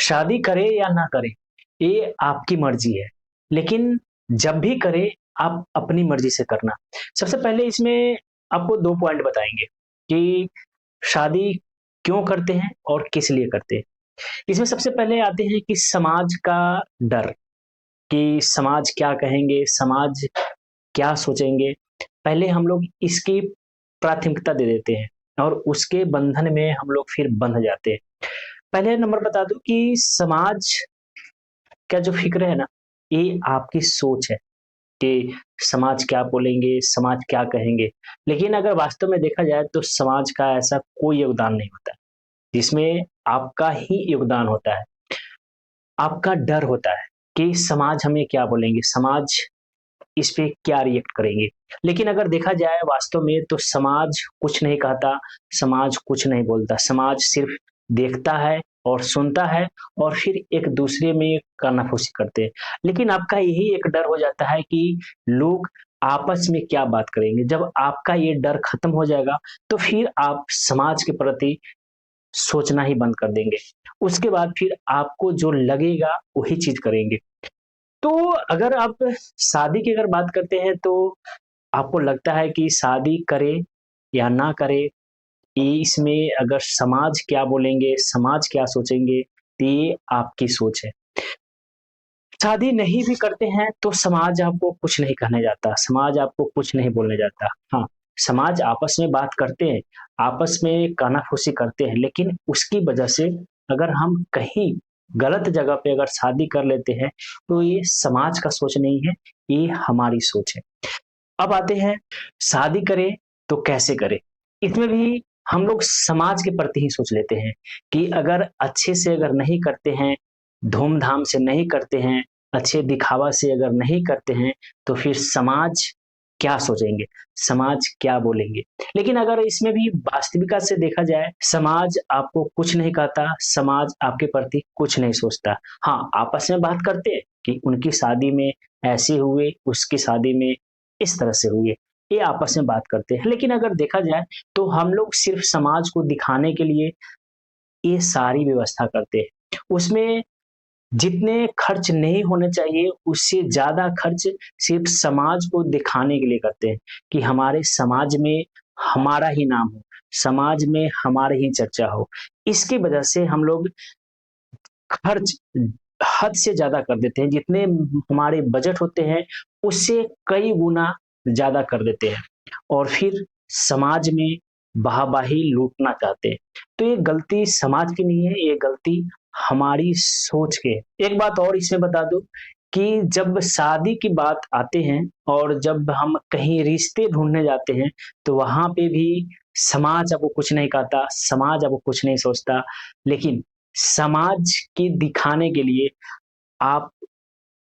शादी करे या ना करे, ये आपकी मर्जी है, लेकिन जब भी करे आप अपनी मर्जी से करना। सबसे पहले इसमें आपको 2 पॉइंट बताएँगे कि शादी क्यों करते हैं और किस लिए करते हैं। इसमें सबसे पहले आते हैं कि समाज का डर, कि समाज क्या कहेंगे, समाज क्या सोचेंगे। पहले हम लोग इसकी प्राथमिकता दे देते हैं और उसके बंधन में हम लोग फिर बंध जाते हैं। पहले नंबर बता दूँ कि समाज का जो फ़िक्र है ना, ये आपकी सोच है कि समाज क्या बोलेंगे, समाज क्या कहेंगे। लेकिन अगर वास्तव में देखा जाए तो समाज का ऐसा कोई योगदान नहीं होता है, जिसमें आपका ही योगदान होता है। आपका डर होता है कि समाज हमें क्या बोलेंगे, समाज इस पे क्या रिएक्ट करेंगे। लेकिन अगर देखा जाए वास्तव में तो समाज कुछ नहीं कहता, समाज कुछ नहीं बोलता, समाज सिर्फ देखता है और सुनता है और फिर एक दूसरे में कानाफूसी करते हैं। लेकिन आपका यही एक डर हो जाता है कि लोग आपस में क्या बात करेंगे। जब आपका ये डर खत्म हो जाएगा तो फिर आप समाज के प्रति सोचना ही बंद कर देंगे। उसके बाद फिर आपको जो लगेगा वही चीज़ करेंगे। तो अगर आप शादी की अगर बात करते हैं तो आपको लगता है कि शादी करें या ना करें, ये इसमें अगर समाज क्या बोलेंगे, समाज क्या सोचेंगे, तो ये आपकी सोच है। शादी नहीं भी करते हैं तो समाज आपको कुछ नहीं कहने जाता, समाज आपको कुछ नहीं बोलने जाता। हाँ, समाज आपस में बात करते हैं, आपस में कानाफूसी करते हैं, लेकिन उसकी वजह से अगर हम कहीं गलत जगह पे अगर शादी कर लेते हैं, तो ये समाज का सोच नहीं है, ये हमारी सोच है। अब आते हैं शादी करें तो कैसे करें? इसमें भी हम लोग समाज के प्रति ही सोच लेते हैं कि अगर अच्छे से अगर नहीं करते हैं, धूम-धाम से नहीं करते हैं, अच्छे दिखावा से अगर नहीं करते हैं, तो फिर समाज क्या सोचेंगे? समाज क्या बोलेंगे? लेकिन अगर इसमें भी वास्तविकता से देखा जाए, समाज आपको कुछ नहीं कहता, समाज आपके प्रति कुछ नहीं सोचता। हाँ, आपस में बात करते हैं कि उनकी शादी में ऐसे हुए, उसकी शादी में इस तरह से हुई है, ये आपस में बात करते हैं। लेकिन अगर देखा जाए तो हम लोग सिर्फ समाज को दिखाने के लिए ये सारी व्यवस्था करते हैं। उसमें जितने खर्च नहीं होने चाहिए उससे ज़्यादा खर्च सिर्फ समाज को दिखाने के लिए करते हैं कि हमारे समाज में हमारा ही नाम हो, समाज में हमारी ही चर्चा हो। इसकी वजह से हम लोग खर्च हद से ज़्यादा कर देते हैं, जितने हमारे बजट होते हैं उससे कई गुना ज़्यादा कर देते हैं और फिर समाज में वाहवाही लूटना चाहते हैं। तो ये गलती समाज की नहीं है, ये गलती हमारी सोच की है। एक बात और इसमें बता दूँ कि जब शादी की बात आते हैं और जब हम कहीं रिश्ते ढूँढने जाते हैं, तो वहाँ पे भी समाज आपको कुछ नहीं कहता, समाज आपको कुछ नहीं सोचता, लेकिन समाज के दिखाने के लिए आप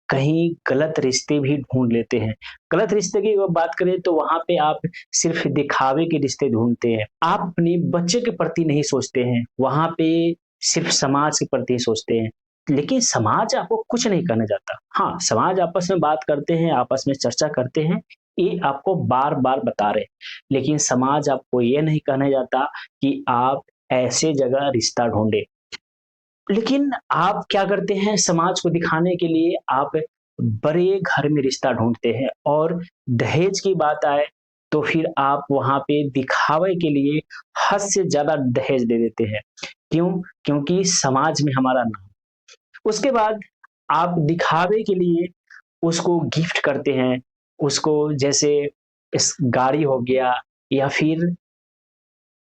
कहीं गलत रिश्ते भी ढूँढ लेते हैं। गलत रिश्ते की अगर बात करें तो वहाँ पे आप सिर्फ़ दिखावे के रिश्ते ढूँढते हैं। आप अपने बच्चे के प्रति नहीं सोचते हैं, वहाँ पे सिर्फ़ समाज के प्रति सोचते हैं। लेकिन समाज आपको कुछ नहीं कहने जाता। हाँ, समाज आपस में बात करते हैं, आपस में चर्चा करते हैं, ये आपको बार-बार बता रहे हैं। लेकिन समाज आपको ये नहीं कहने जाता कि आप ऐसे जगह रिश्ता ढूँढें। लेकिन आप क्या करते हैं समाज को दिखाने के लिए आप बड़े घर में रिश्ता ढूँढते हैं और दहेज की बात आए तो फिर आप वहाँ पे दिखावे के लिए हद से ज़्यादा दहेज दे देते हैं। क्यों? क्योंकि समाज में हमारा नाम। उसके बाद आप दिखावे के लिए उसको गिफ्ट करते हैं, उसको जैसे इस गाड़ी हो गया या फिर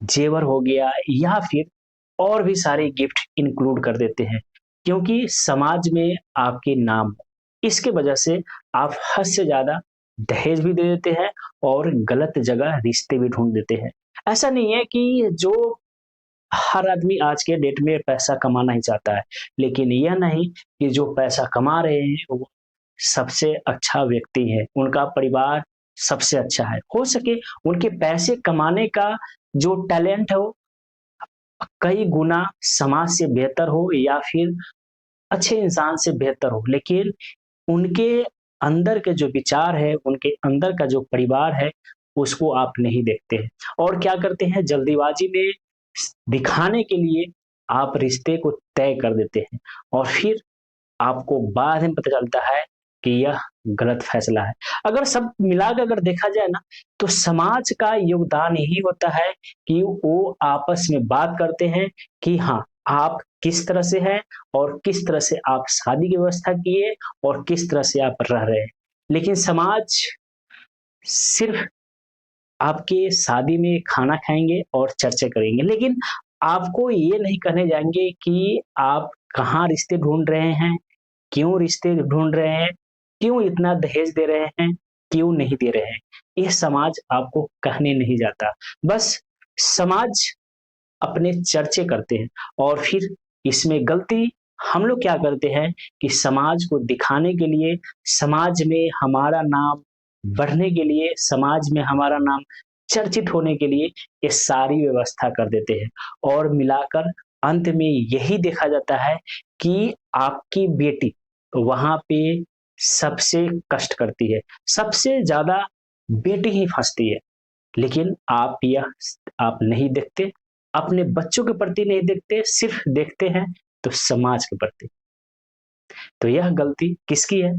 जेवर हो गया या फिर और भी सारे गिफ्ट इंक्लूड कर देते हैं क्योंकि समाज में आपके नाम हो। इसके वजह से आप हद से ज़्यादा दहेज भी दे देते हैं और गलत जगह रिश्ते भी ढूँढ देते हैं। ऐसा नहीं है कि जो हर आदमी आज के डेट में पैसा कमाना ही चाहता है, लेकिन यह नहीं कि जो पैसा कमा रहे हैं वो सबसे अच्छा व्यक्ति है, उनका परिवार सबसे अच्छा है। हो सके उनके पैसे कमाने का जो टैलेंट है वो कई गुना समाज से बेहतर हो या फिर अच्छे इंसान से बेहतर हो, लेकिन उनके अंदर के जो विचार है, उनके अंदर का जो परिवार है, उसको आप नहीं देखते हैं और क्या करते हैं जल्दीबाजी में दिखाने के लिए आप रिश्ते को तय कर देते हैं और फिर आपको बाद में पता चलता है कि यह गलत फैसला है। अगर सब मिला के अगर देखा जाए ना, तो समाज का योगदान यही होता है कि वो आपस में बात करते हैं कि हाँ, आप किस तरह से हैं और किस तरह से आप शादी की व्यवस्था किए और किस तरह से आप रह रहे हैं। लेकिन समाज सिर्फ आपके शादी में खाना खाएँगे और चर्चा करेंगे, लेकिन आपको ये नहीं कहने जाएँगे कि आप कहाँ रिश्ते ढूँढ रहे हैं, क्यों रिश्ते ढूँढ रहे हैं, क्यों इतना दहेज दे रहे हैं, क्यों नहीं दे रहे हैं। ये समाज आपको कहने नहीं जाता। बस समाज अपने चर्चे करते हैं और फिर इसमें गलती हम लोग क्या करते हैं कि समाज को दिखाने के लिए, समाज में हमारा नाम बढ़ने के लिए, समाज में हमारा नाम चर्चित होने के लिए ये सारी व्यवस्था कर देते हैं और मिलाकर अंत में यही देखा जाता है कि आपकी बेटी वहाँ पे सबसे कष्ट करती है, सबसे ज़्यादा बेटी ही फँसती है। लेकिन आप नहीं देखते, अपने बच्चों के प्रति नहीं देखते, सिर्फ देखते हैं तो समाज के प्रति। तो यह गलती किसकी है?